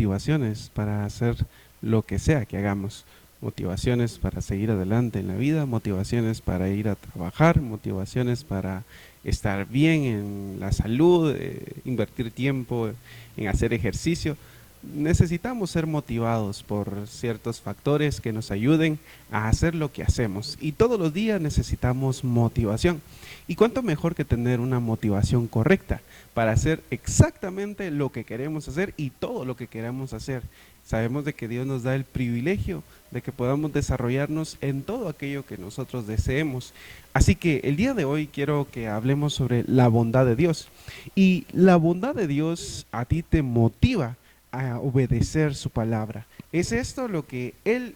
motivaciones para hacer lo que sea que hagamos. Motivaciones para seguir adelante en la vida, motivaciones para ir a trabajar, motivaciones para estar bien en la salud, invertir tiempo en hacer ejercicio. Necesitamos ser motivados por ciertos factores que nos ayuden a hacer lo que hacemos. Y todos los días necesitamos motivación. ¿Y cuánto mejor que tener una motivación correcta para hacer exactamente lo que queremos hacer y todo lo que queramos hacer? Sabemos de que Dios nos da el privilegio de que podamos desarrollarnos en todo aquello que nosotros deseemos. Así que el día de hoy quiero que hablemos sobre la bondad de Dios. Y la bondad de Dios a ti te motiva a obedecer su palabra. Es esto lo que Él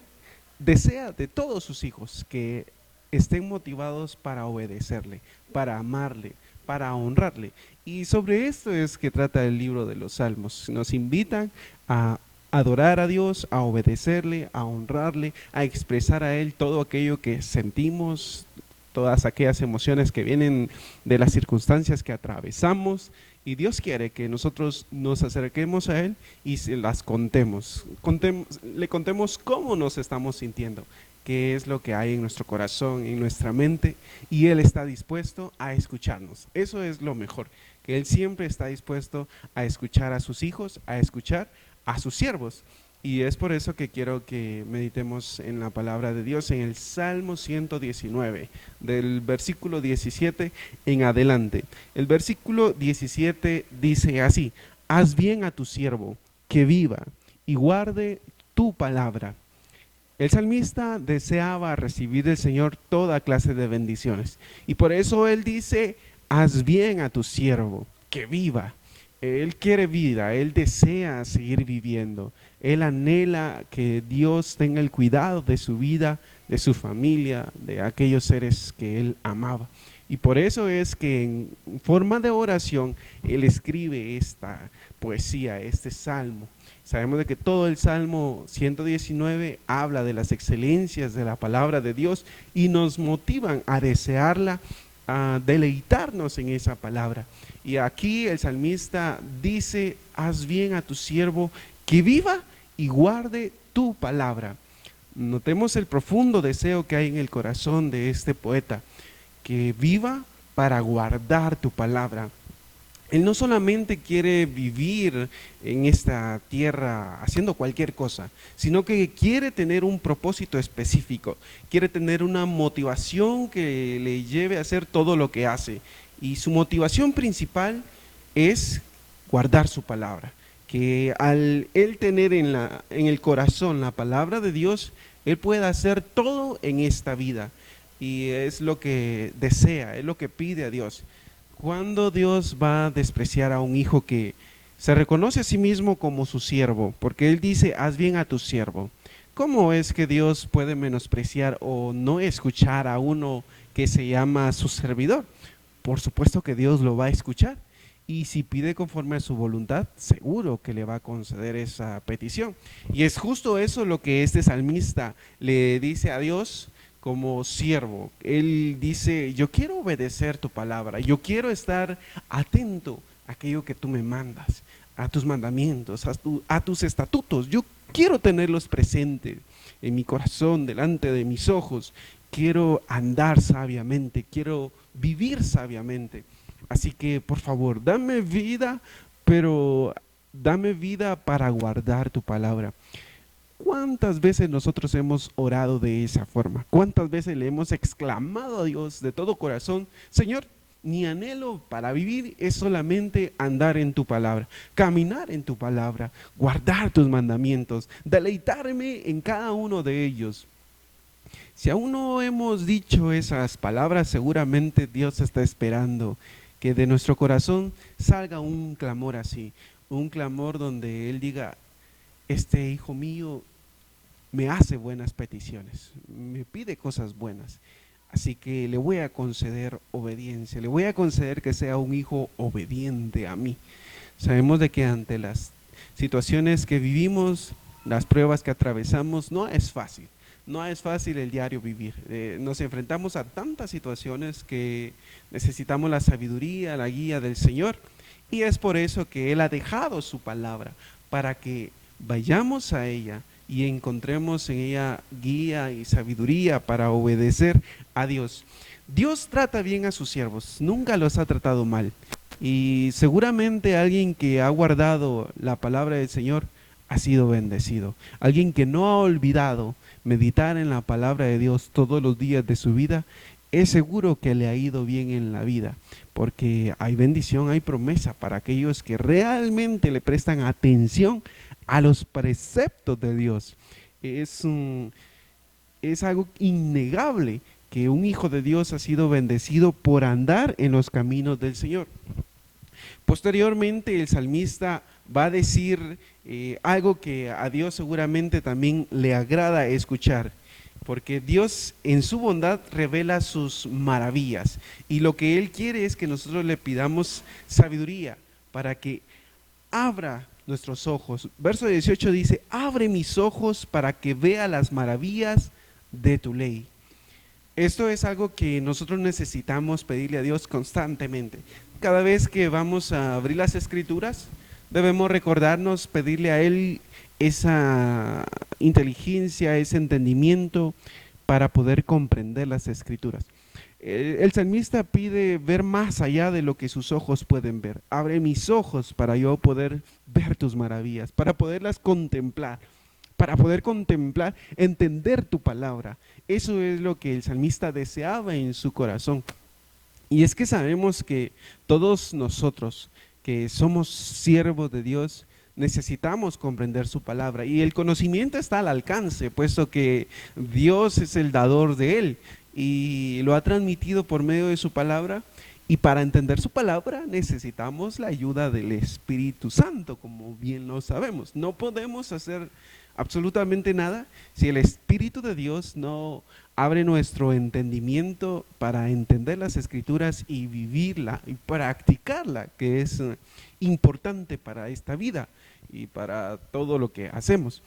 desea de todos sus hijos, que estén motivados para obedecerle, para amarle, para honrarle. Y sobre esto es que trata el libro de los Salmos. Nos invitan a adorar a Dios, a obedecerle, a honrarle, a expresar a Él todo aquello que sentimos, todas aquellas emociones que vienen de las circunstancias que atravesamos. Y Dios quiere que nosotros nos acerquemos a Él y se las contemos. Le contemos cómo nos estamos sintiendo, qué es lo que hay en nuestro corazón, en nuestra mente, y Él está dispuesto a escucharnos. Eso es lo mejor, que Él siempre está dispuesto a escuchar a sus hijos, a escuchar a sus siervos. Y es por eso que quiero que meditemos en la palabra de Dios en el Salmo 119, del versículo 17 en adelante. El versículo 17 dice así: haz bien a tu siervo, que viva, y guarde tu palabra. El salmista deseaba recibir del Señor toda clase de bendiciones. Y por eso él dice: haz bien a tu siervo, que viva. Él quiere vida, él desea seguir viviendo. Él anhela que Dios tenga el cuidado de su vida, de su familia, de aquellos seres que él amaba. Y por eso es que en forma de oración él escribe esta poesía, este salmo. Sabemos de que todo el Salmo 119 habla de las excelencias de la palabra de Dios y nos motivan a desearla, a deleitarnos en esa palabra. Y aquí el salmista dice: haz bien a tu siervo, que viva y guarde tu palabra. Notemos el profundo deseo que hay en el corazón de este poeta, que viva para guardar tu palabra. Él no solamente quiere vivir en esta tierra haciendo cualquier cosa, sino que quiere tener un propósito específico, quiere tener una motivación que le lleve a hacer todo lo que hace. Y su motivación principal es guardar su palabra, que al él tener en el corazón la palabra de Dios, él pueda hacer todo en esta vida. Y es lo que desea, es lo que pide a Dios. ¿Cuándo Dios va a despreciar a un hijo que se reconoce a sí mismo como su siervo? Porque Él dice: haz bien a tu siervo. ¿Cómo es que Dios puede menospreciar o no escuchar a uno que se llama su servidor? Por supuesto que Dios lo va a escuchar. Y si pide conforme a su voluntad, seguro que le va a conceder esa petición. Y es justo eso lo que este salmista le dice a Dios como siervo. Él dice: yo quiero obedecer tu palabra, yo quiero estar atento a aquello que tú me mandas, a tus mandamientos, a tus estatutos. Yo quiero tenerlos presentes en mi corazón, delante de mis ojos. Quiero andar sabiamente, quiero vivir sabiamente. Así que por favor, dame vida, pero dame vida para guardar tu palabra. ¿Cuántas veces nosotros hemos orado de esa forma? ¿Cuántas veces le hemos exclamado a Dios de todo corazón: Señor, mi anhelo para vivir es solamente andar en tu palabra, caminar en tu palabra, guardar tus mandamientos, deleitarme en cada uno de ellos? Si aún no hemos dicho esas palabras, seguramente Dios está esperando que de nuestro corazón salga un clamor así, un clamor donde Él diga: este hijo mío me hace buenas peticiones, me pide cosas buenas, así que le voy a conceder obediencia, le voy a conceder que sea un hijo obediente a mí. Sabemos de que ante las situaciones que vivimos, las pruebas que atravesamos, no es fácil. No es fácil el diario vivir. Nos enfrentamos a tantas situaciones que necesitamos la sabiduría, la guía del Señor. Y es por eso que Él ha dejado su palabra, para que vayamos a ella y encontremos en ella guía y sabiduría para obedecer a Dios. Dios trata bien a sus siervos, nunca los ha tratado mal. Y seguramente alguien que ha guardado la palabra del Señor ha sido bendecido. Alguien que no ha olvidado meditar en la palabra de Dios todos los días de su vida, es seguro que le ha ido bien en la vida, porque hay bendición, hay promesa para aquellos que realmente le prestan atención a los preceptos de Dios. Es algo innegable que un hijo de Dios ha sido bendecido por andar en los caminos del Señor. Posteriormente el salmista va a decir algo que a Dios seguramente también le agrada escuchar, porque Dios en su bondad revela sus maravillas y lo que Él quiere es que nosotros le pidamos sabiduría para que abra nuestros ojos. Verso 18 dice: abre mis ojos para que vea las maravillas de tu ley. Esto es algo que nosotros necesitamos pedirle a Dios constantemente. Cada vez que vamos a abrir las escrituras, debemos recordarnos, pedirle a Él esa inteligencia, ese entendimiento para poder comprender las escrituras. El salmista pide ver más allá de lo que sus ojos pueden ver. Abre mis ojos para yo poder ver tus maravillas, para poderlas contemplar, entender tu palabra. Eso es lo que el salmista deseaba en su corazón. Y es que sabemos que todos nosotros que somos siervos de Dios necesitamos comprender su palabra, y el conocimiento está al alcance, puesto que Dios es el dador de él y lo ha transmitido por medio de su palabra. Y para entender su palabra necesitamos la ayuda del Espíritu Santo, como bien lo sabemos. No podemos hacer absolutamente nada si el Espíritu de Dios no abre nuestro entendimiento para entender las Escrituras y vivirla y practicarla, que es importante para esta vida y para todo lo que hacemos.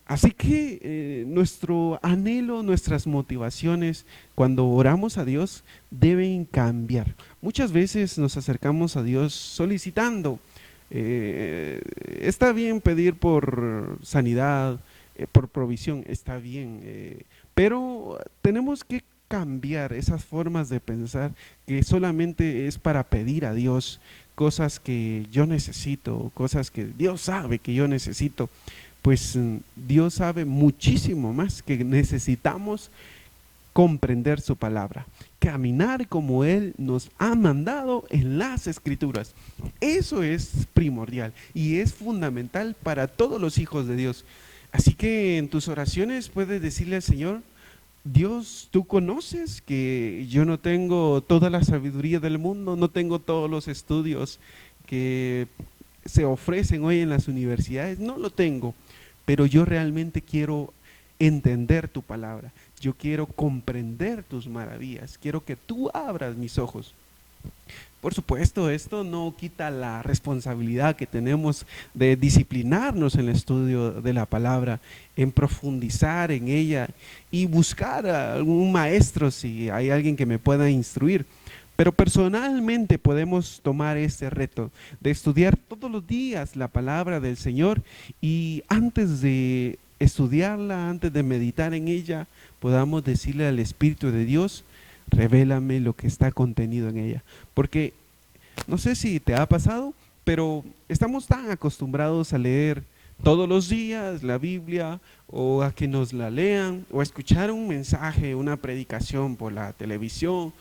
Así que nuestro anhelo, nuestras motivaciones cuando oramos a Dios deben cambiar. Muchas veces nos acercamos a Dios solicitando. Está bien pedir por sanidad, por provisión, está bien, pero tenemos que cambiar esas formas de pensar que solamente es para pedir a Dios cosas que yo necesito, cosas que Dios sabe que yo necesito. Pues Dios sabe muchísimo más que necesitamos comprender su palabra, caminar como Él nos ha mandado en las Escrituras. Eso es primordial y es fundamental para todos los hijos de Dios. Así que en tus oraciones puedes decirle al Señor: Dios, tú conoces que yo no tengo toda la sabiduría del mundo, no tengo todos los estudios que se ofrecen hoy en las universidades, no lo tengo, pero yo realmente quiero entender tu palabra, yo quiero comprender tus maravillas, quiero que tú abras mis ojos. Por supuesto, esto no quita la responsabilidad que tenemos de disciplinarnos en el estudio de la palabra, en profundizar en ella y buscar a algún maestro si hay alguien que me pueda instruir. Pero personalmente podemos tomar este reto de estudiar todos los días la palabra del Señor, y antes de estudiarla, antes de meditar en ella, podamos decirle al Espíritu de Dios: revélame lo que está contenido en ella. Porque no sé si te ha pasado, pero estamos tan acostumbrados a leer todos los días la Biblia, o a que nos la lean, o a escuchar un mensaje, una predicación por la televisión,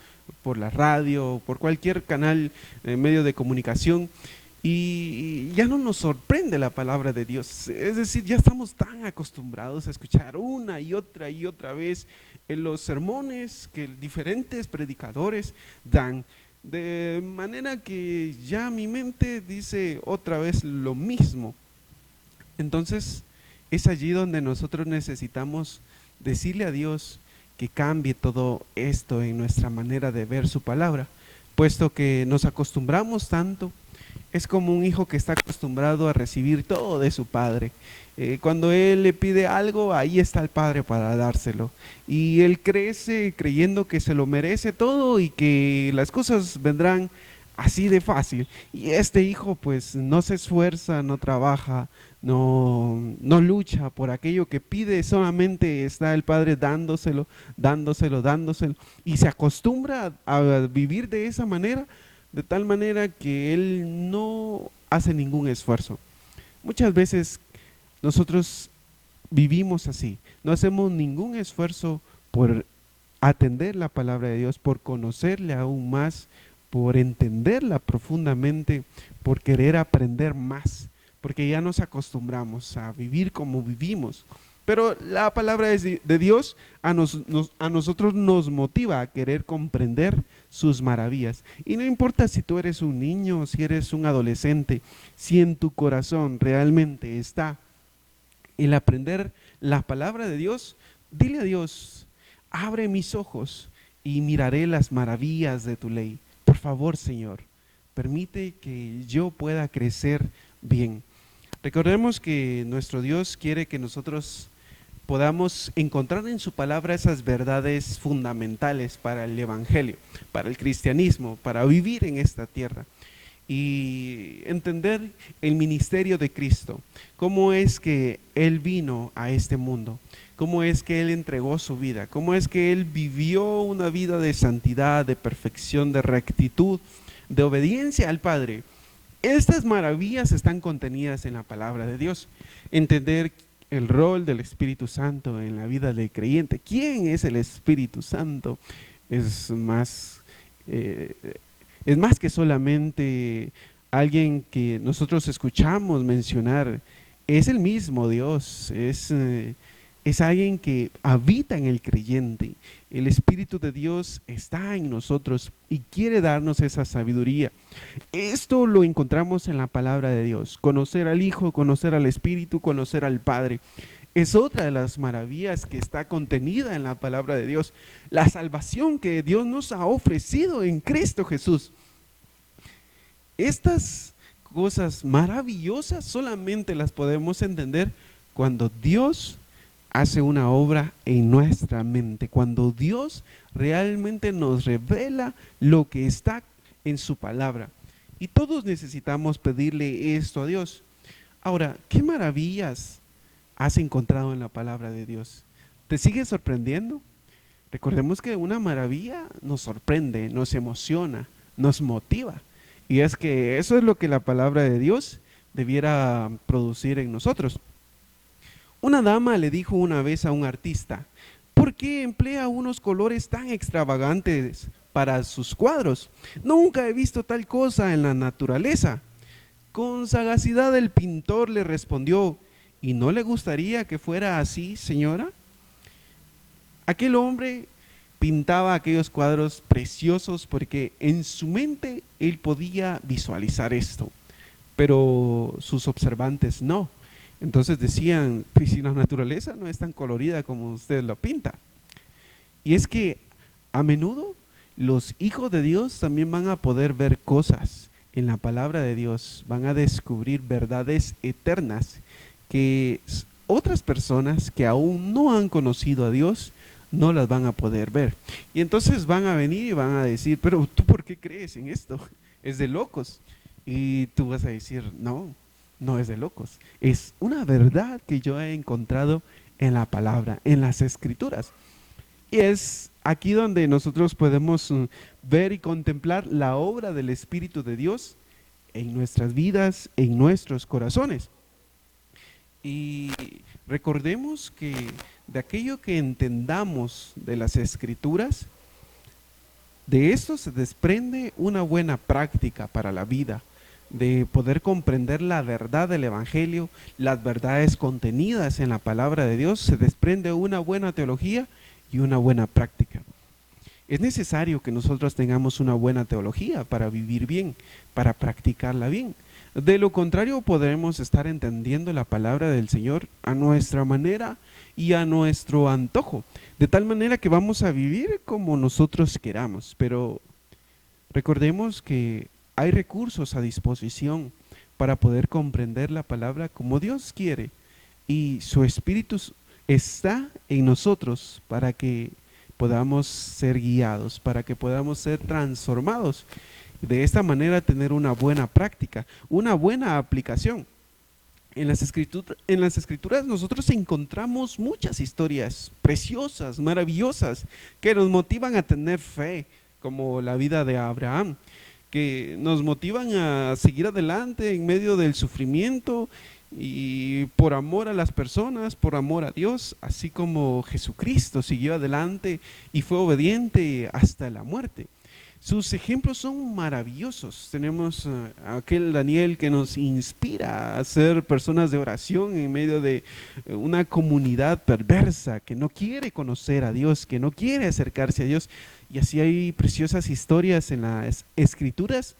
por la radio, por cualquier canal, medio de comunicación, y ya no nos sorprende la palabra de Dios. Es decir, ya estamos tan acostumbrados a escuchar una y otra vez en los sermones que diferentes predicadores dan, de manera que ya mi mente dice otra vez lo mismo. Entonces es allí donde nosotros necesitamos decirle a Dios que cambie todo esto en nuestra manera de ver su palabra, puesto que nos acostumbramos tanto. Es como un hijo que está acostumbrado a recibir todo de su padre. Cuando él le pide algo, ahí está el padre para dárselo. Y él crece creyendo que se lo merece todo y que las cosas vendrán así de fácil. Y este hijo pues no se esfuerza, no trabaja, no lucha por aquello que pide, solamente está el Padre dándoselo, dándoselo, dándoselo, y se acostumbra a vivir de esa manera, de tal manera que él no hace ningún esfuerzo. Muchas veces nosotros vivimos así, no hacemos ningún esfuerzo por atender la palabra de Dios, por conocerle aún más, por entenderla profundamente, por querer aprender más, porque ya nos acostumbramos a vivir como vivimos. Pero la palabra de Dios a nosotros nos motiva a querer comprender sus maravillas. Y no importa si tú eres un niño, si eres un adolescente, si en tu corazón realmente está el aprender la palabra de Dios, dile a Dios: abre mis ojos y miraré las maravillas de tu ley. Por favor, Señor, permite que yo pueda crecer bien. Recordemos que nuestro Dios quiere que nosotros podamos encontrar en su palabra esas verdades fundamentales para el evangelio, para el cristianismo, para vivir en esta tierra y entender el ministerio de Cristo, cómo es que Él vino a este mundo, cómo es que Él entregó su vida, cómo es que Él vivió una vida de santidad, de perfección, de rectitud, de obediencia al Padre. Estas maravillas están contenidas en la palabra de Dios. Entender el rol del Espíritu Santo en la vida del creyente. ¿Quién es el Espíritu Santo? Es más, eh, es más que solamente alguien que nosotros escuchamos mencionar. Es el mismo Dios, es alguien que habita en el creyente. El Espíritu de Dios está en nosotros y quiere darnos esa sabiduría. Esto lo encontramos en la palabra de Dios. Conocer al Hijo, conocer al Espíritu, conocer al Padre. Es otra de las maravillas que está contenida en la palabra de Dios. La salvación que Dios nos ha ofrecido en Cristo Jesús. Estas cosas maravillosas solamente las podemos entender cuando Dios hace una obra en nuestra mente, cuando Dios realmente nos revela lo que está en su palabra. Y todos necesitamos pedirle esto a Dios. Ahora, ¿qué maravillas has encontrado en la palabra de Dios? ¿Te sigue sorprendiendo? Recordemos que una maravilla nos sorprende, nos emociona, nos motiva. Y es que eso es lo que la palabra de Dios debiera producir en nosotros. Una dama le dijo una vez a un artista: ¿por qué emplea unos colores tan extravagantes para sus cuadros? Nunca he visto tal cosa en la naturaleza. Con sagacidad el pintor le respondió: ¿y no le gustaría que fuera así, señora? Aquel hombre pintaba aquellos cuadros preciosos porque en su mente él podía visualizar esto, pero sus observantes no. Entonces decían: pues si la naturaleza no es tan colorida como usted lo pinta. Y es que a menudo los hijos de Dios también van a poder ver cosas en la palabra de Dios, van a descubrir verdades eternas que otras personas que aún no han conocido a Dios no las van a poder ver. Y entonces van a venir y van a decir: pero ¿tú por qué crees en esto? Es de locos. Y tú vas a decir: no, no es de locos. Es una verdad que yo he encontrado en la palabra, en las escrituras. Y es aquí donde nosotros podemos ver y contemplar la obra del Espíritu de Dios en nuestras vidas, en nuestros corazones. Y recordemos que de aquello que entendamos de las escrituras, de esto se desprende una buena práctica para la vida, de poder comprender la verdad del Evangelio, las verdades contenidas en la palabra de Dios, se desprende una buena teología y una buena práctica. Es necesario que nosotros tengamos una buena teología para vivir bien, para practicarla bien. De lo contrario, podremos estar entendiendo la palabra del Señor a nuestra manera y a nuestro antojo, de tal manera que vamos a vivir como nosotros queramos. Pero recordemos que hay recursos a disposición para poder comprender la palabra como Dios quiere, y su Espíritu está en nosotros para que podamos ser guiados, para que podamos ser transformados. De esta manera tener una buena práctica, una buena aplicación. En las escrituras nosotros encontramos muchas historias preciosas, maravillosas, que nos motivan a tener fe, como la vida de Abraham, que nos motivan a seguir adelante en medio del sufrimiento y por amor a las personas, por amor a Dios, así como Jesucristo siguió adelante y fue obediente hasta la muerte. Sus ejemplos son maravillosos. Tenemos a aquel Daniel que nos inspira a ser personas de oración en medio de una comunidad perversa que no quiere conocer a Dios, que no quiere acercarse a Dios. Y así hay preciosas historias en las escrituras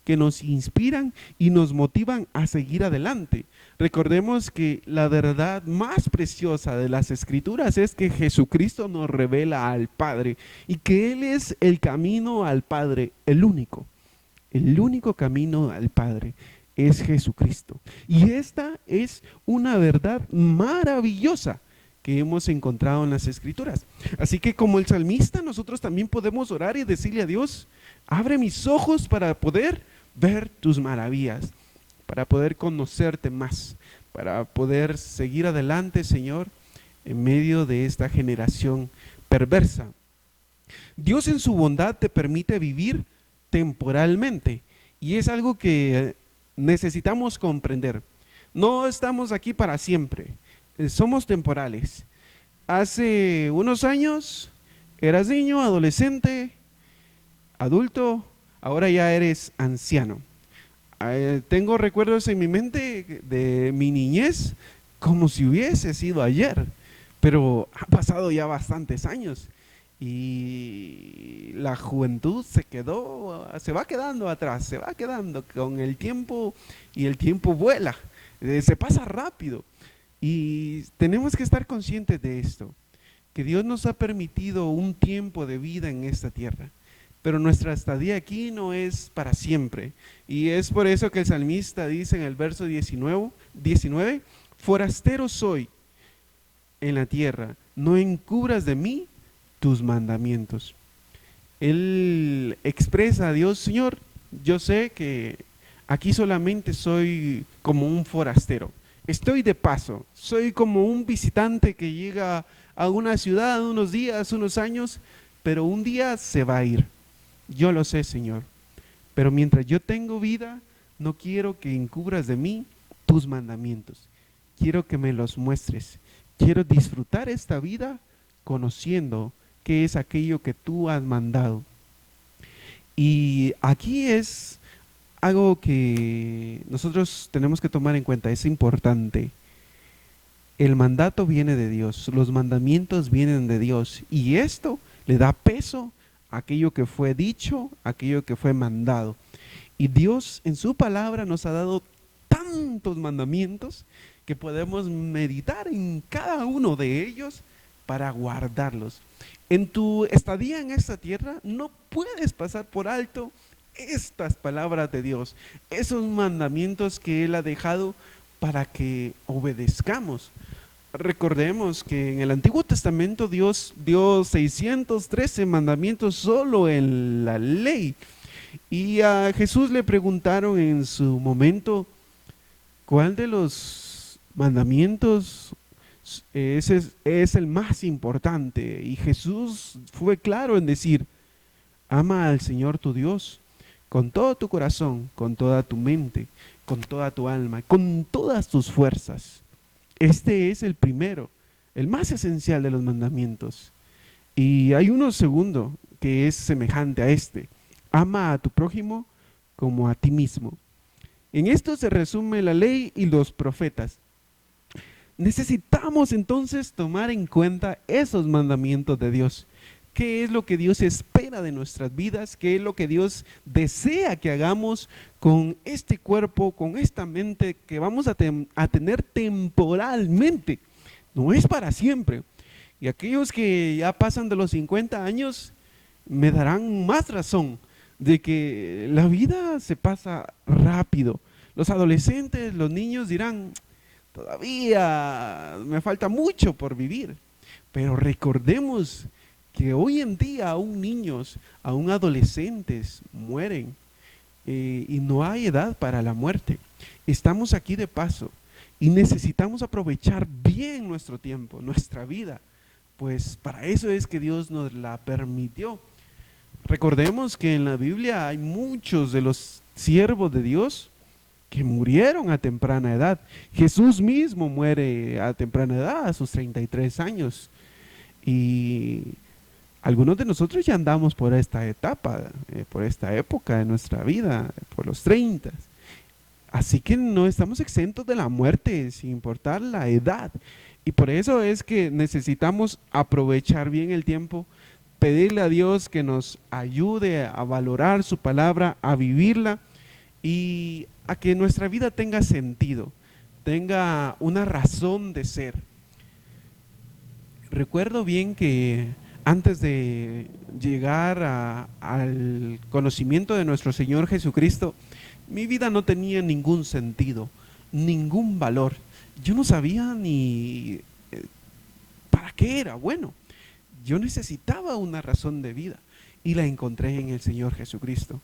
que nos inspiran y nos motivan a seguir adelante. Recordemos que la verdad más preciosa de las escrituras es que Jesucristo nos revela al Padre y que Él es el camino al Padre, el único camino al Padre es Jesucristo. Y esta es una verdad maravillosa que hemos encontrado en las escrituras. Así que como el salmista, nosotros también podemos orar y decirle a Dios, abre mis ojos para poder ver tus maravillas, para poder conocerte más, para poder seguir adelante, Señor, en medio de esta generación perversa. Dios en su bondad te permite vivir temporalmente y es algo que necesitamos comprender. No estamos aquí para siempre, somos temporales. Hace unos años eras niño, adolescente, adulto, ahora ya eres anciano. Tengo recuerdos en mi mente de mi niñez como si hubiese sido ayer, pero ha pasado ya bastantes años y la juventud se va quedando atrás, se va quedando con el tiempo y el tiempo vuela, se pasa rápido y tenemos que estar conscientes de esto, que Dios nos ha permitido un tiempo de vida en esta tierra. Pero nuestra estadía aquí no es para siempre. Y es por eso que el salmista dice en el verso 19, forastero soy en la tierra, no encubras de mí tus mandamientos. Él expresa a Dios, Señor, yo sé que aquí solamente soy como un forastero. Estoy de paso, soy como un visitante que llega a una ciudad unos días, unos años, pero un día se va a ir. Yo lo sé, Señor, pero mientras yo tengo vida, no quiero que encubras de mí tus mandamientos. Quiero que me los muestres. Quiero disfrutar esta vida conociendo qué es aquello que tú has mandado. Y aquí es algo que nosotros tenemos que tomar en cuenta, es importante. El mandato viene de Dios, los mandamientos vienen de Dios y esto le da peso aquello que fue dicho, aquello que fue mandado. Y Dios en su palabra nos ha dado tantos mandamientos que podemos meditar en cada uno de ellos para guardarlos. En tu estadía en esta tierra no puedes pasar por alto estas palabras de Dios, esos mandamientos que Él ha dejado para que obedezcamos. Recordemos que en el Antiguo Testamento Dios dio 613 mandamientos solo en la ley. Y a Jesús le preguntaron en su momento, ¿cuál de los mandamientos es el más importante? Y Jesús fue claro en decir, ama al Señor tu Dios con todo tu corazón, con toda tu mente, con toda tu alma, con todas tus fuerzas. Este es el primero, el más esencial de los mandamientos. Y hay uno segundo que es semejante a este. Ama a tu prójimo como a ti mismo. En esto se resume la ley y los profetas. Necesitamos entonces tomar en cuenta esos mandamientos de Dios. ¿Qué es lo que Dios espera de nuestras vidas? ¿Qué es lo que Dios desea que hagamos con este cuerpo, con esta mente que vamos a tener temporalmente? No es para siempre. Y aquellos que ya pasan de los 50 años me darán más razón de que la vida se pasa rápido. Los adolescentes, los niños dirán, todavía me falta mucho por vivir. Pero recordemos que hoy en día aún niños, aún adolescentes mueren y no hay edad para la muerte. Estamos aquí de paso y necesitamos aprovechar bien nuestro tiempo, nuestra vida, pues para eso es que Dios nos la permitió. Recordemos que en la Biblia hay muchos de los siervos de Dios que murieron a temprana edad. Jesús mismo muere a temprana edad, a sus 33 años. Y algunos de nosotros ya andamos por esta etapa, por esta época de nuestra vida, por los 30. Así que no estamos exentos de la muerte, sin importar la edad. Y por eso es que necesitamos aprovechar bien el tiempo, pedirle a Dios que nos ayude a valorar su palabra, a vivirla y a que nuestra vida tenga sentido, tenga una razón de ser. Recuerdo bien que antes de llegar al conocimiento de nuestro Señor Jesucristo, mi vida no tenía ningún sentido, ningún valor. Yo no sabía ni para qué era bueno. Yo necesitaba una razón de vida y la encontré en el Señor Jesucristo.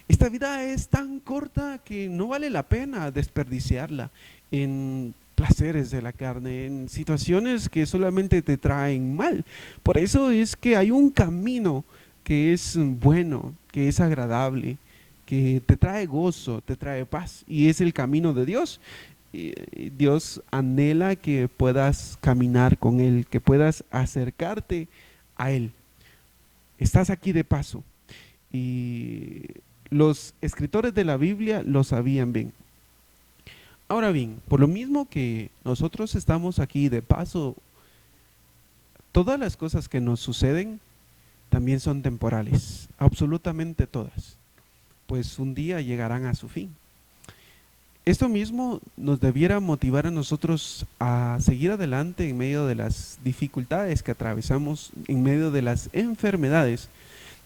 Esta vida es tan corta que no vale la pena desperdiciarla en placeres de la carne, en situaciones que solamente te traen mal. Por eso es que hay un camino que es bueno, que es agradable, que te trae gozo, te trae paz, y es el camino de Dios. Y Dios anhela que puedas caminar con Él, que puedas acercarte a Él. Estás aquí de paso. Y los escritores de la Biblia lo sabían bien. Ahora bien, por lo mismo que nosotros estamos aquí de paso, todas las cosas que nos suceden también son temporales, absolutamente todas, pues un día llegarán a su fin. Esto mismo nos debiera motivar a nosotros a seguir adelante en medio de las dificultades que atravesamos, en medio de las enfermedades,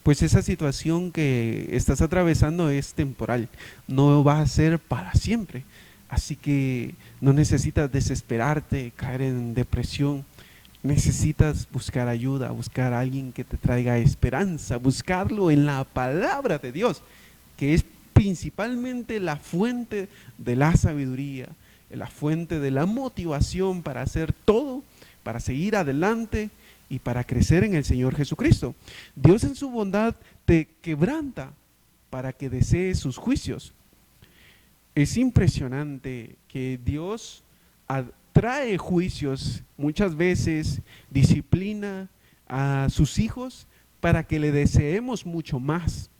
pues esa situación que estás atravesando es temporal, no va a ser para siempre. Así que no necesitas desesperarte, caer en depresión. Necesitas buscar ayuda, buscar a alguien que te traiga esperanza, buscarlo en la palabra de Dios, que es principalmente la fuente de la sabiduría, la fuente de la motivación para hacer todo, para seguir adelante y para crecer en el Señor Jesucristo. Dios en su bondad te quebranta para que desees sus juicios. Es impresionante que Dios trae juicios, muchas veces disciplina a sus hijos para que le deseemos mucho más.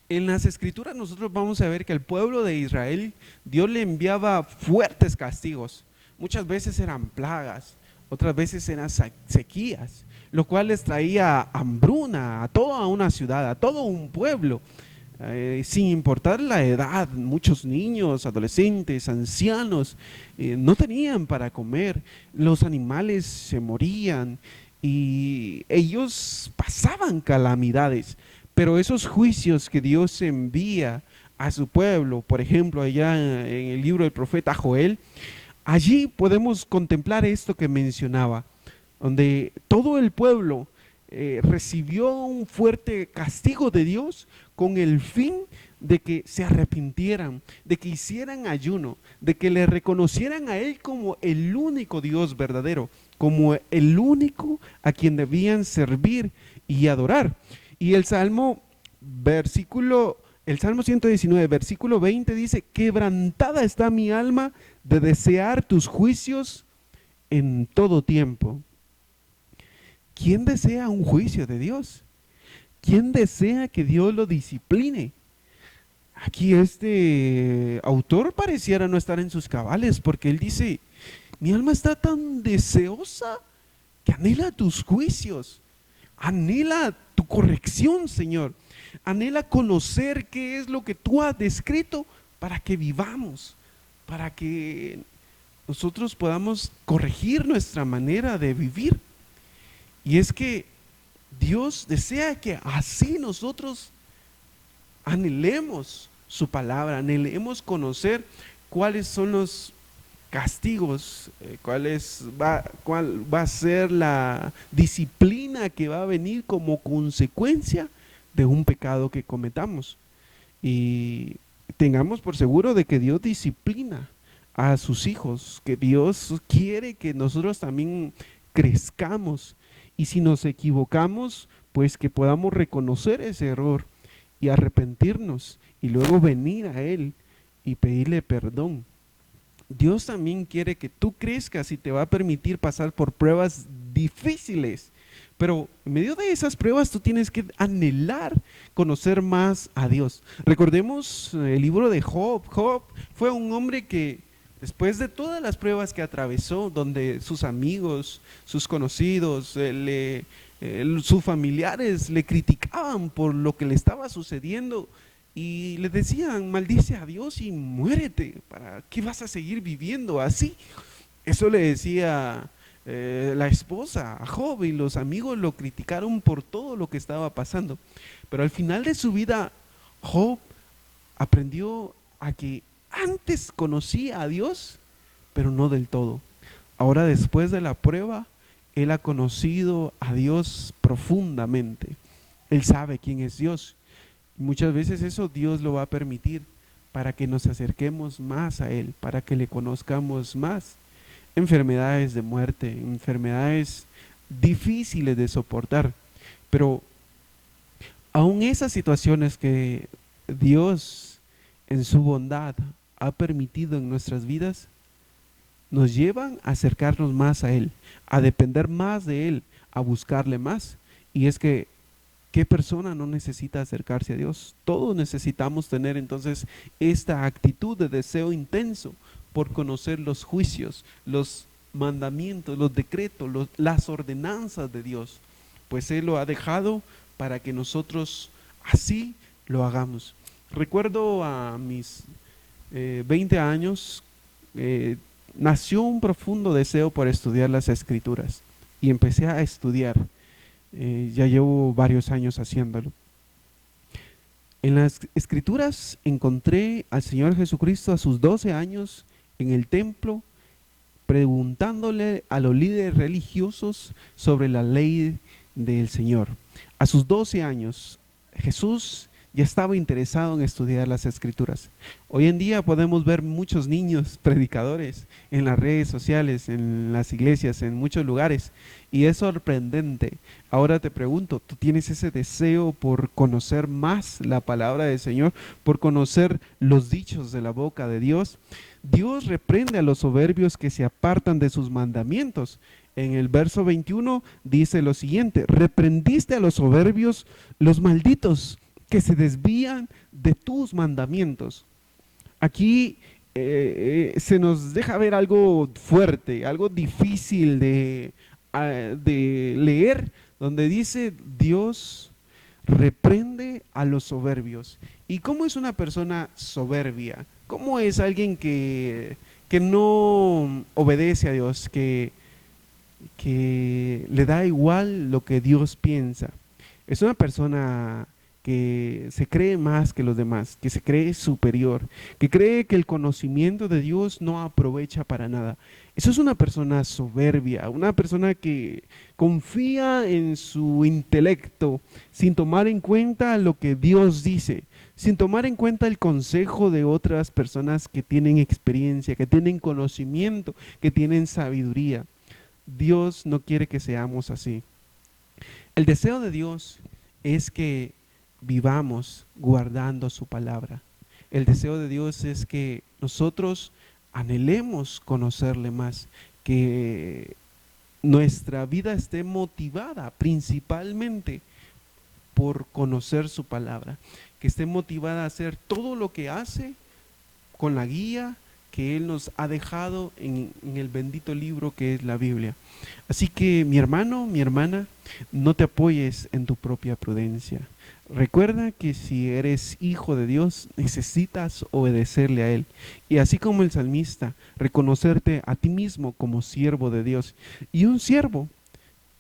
En las escrituras nosotros vamos a ver que al pueblo de Israel Dios le enviaba fuertes castigos. Muchas veces eran plagas, otras veces eran sequías, lo cual les traía hambruna a toda una ciudad, a todo un pueblo. Sin importar la edad, muchos niños, adolescentes, ancianos, no tenían para comer, los animales se morían y ellos pasaban calamidades, pero esos juicios que Dios envía a su pueblo, por ejemplo, allá en el libro del profeta Joel, allí podemos contemplar esto que mencionaba, donde todo el pueblo recibió un fuerte castigo de Dios con el fin de que se arrepintieran, de que hicieran ayuno, de que le reconocieran a Él como el único Dios verdadero, como el único a quien debían servir y adorar. Y el Salmo 119, versículo 20 dice: quebrantada está mi alma de desear tus juicios en todo tiempo. ¿Quién desea un juicio de Dios? ¿Quién desea que Dios lo discipline? Aquí este autor pareciera no estar en sus cabales, porque él dice: mi alma está tan deseosa que anhela tus juicios, anhela tu corrección, Señor, anhela conocer qué es lo que tú has descrito para que vivamos, para que nosotros podamos corregir nuestra manera de vivir. Y es que Dios desea que así nosotros anhelemos su palabra, anhelemos conocer cuáles son los castigos, cuál va a ser la disciplina que va a venir como consecuencia de un pecado que cometamos. Y tengamos por seguro de que Dios disciplina a sus hijos, que Dios quiere que nosotros también crezcamos y si nos equivocamos, pues que podamos reconocer ese error y arrepentirnos y luego venir a Él y pedirle perdón. Dios también quiere que tú crezcas y te va a permitir pasar por pruebas difíciles. Pero en medio de esas pruebas tú tienes que anhelar conocer más a Dios. Recordemos el libro de Job. Job fue un hombre que después de todas las pruebas que atravesó, donde sus amigos, sus conocidos, sus familiares le criticaban por lo que le estaba sucediendo, y le decían, maldice a Dios y muérete, ¿para qué vas a seguir viviendo así? Eso le decía la esposa a Job y los amigos lo criticaron por todo lo que estaba pasando. Pero al final de su vida, Job aprendió a que antes conocía a Dios, pero no del todo. Ahora después de la prueba, él ha conocido a Dios profundamente. Él sabe quién es Dios. Muchas veces eso Dios lo va a permitir para que nos acerquemos más a Él, para que le conozcamos más. Enfermedades de muerte, enfermedades difíciles de soportar, pero aún esas situaciones que Dios en su bondad ha permitido en nuestras vidas, nos llevan a acercarnos más a Él, a depender más de Él, a buscarle más. Y es que ¿qué persona no necesita acercarse a Dios? Todos necesitamos tener entonces esta actitud de deseo intenso por conocer los juicios, los mandamientos, los decretos, las ordenanzas de Dios. Pues Él lo ha dejado para que nosotros así lo hagamos. Recuerdo a mis 20 años, nació un profundo deseo por estudiar las Escrituras y empecé a estudiar. Ya llevo varios años haciéndolo. En las Escrituras encontré al Señor Jesucristo a sus 12 años en el templo preguntándole a los líderes religiosos sobre la ley del Señor. A sus 12 años, Jesús ya estaba interesado en estudiar las Escrituras. Hoy en día podemos ver muchos niños predicadores en las redes sociales, en las iglesias, en muchos lugares, y es sorprendente. Ahora te pregunto, ¿tú tienes ese deseo por conocer más la palabra del Señor, por conocer los dichos de la boca de Dios? Dios reprende a los soberbios que se apartan de sus mandamientos. En el verso 21 dice lo siguiente: reprendiste a los soberbios, los malditos, que se desvían de tus mandamientos. Aquí se nos deja ver algo fuerte, algo difícil de leer, donde dice Dios reprende a los soberbios. ¿Y cómo es una persona soberbia? ¿Cómo es alguien que no obedece a Dios, que le da igual lo que Dios piensa? Es una persona que se cree más que los demás, que se cree superior, que cree que el conocimiento de Dios no aprovecha para nada. Eso es una persona soberbia, una persona que confía en su intelecto sin tomar en cuenta lo que Dios dice, sin tomar en cuenta el consejo de otras personas que tienen experiencia, que tienen conocimiento, que tienen sabiduría. Dios no quiere que seamos así. El deseo de Dios es que vivamos guardando su palabra. El deseo de Dios es que nosotros anhelemos conocerle más, que nuestra vida esté motivada principalmente por conocer su palabra, que esté motivada a hacer todo lo que hace con la guía que Él nos ha dejado en el bendito libro que es la Biblia. Así que mi hermano, mi hermana, no te apoyes en tu propia prudencia. Recuerda que si eres hijo de Dios, necesitas obedecerle a Él. Y así como el salmista, reconocerte a ti mismo como siervo de Dios. Y un siervo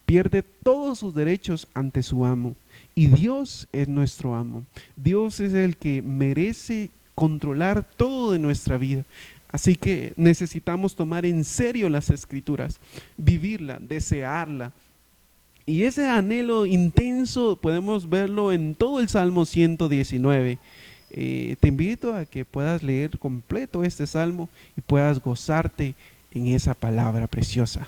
pierde todos sus derechos ante su amo. Y Dios es nuestro amo. Dios es el que merece controlar todo de nuestra vida. Así que necesitamos tomar en serio las Escrituras, vivirla, desearla. Y ese anhelo intenso podemos verlo en todo el Salmo 119. te invito a que puedas leer completo este salmo y puedas gozarte en esa palabra preciosa.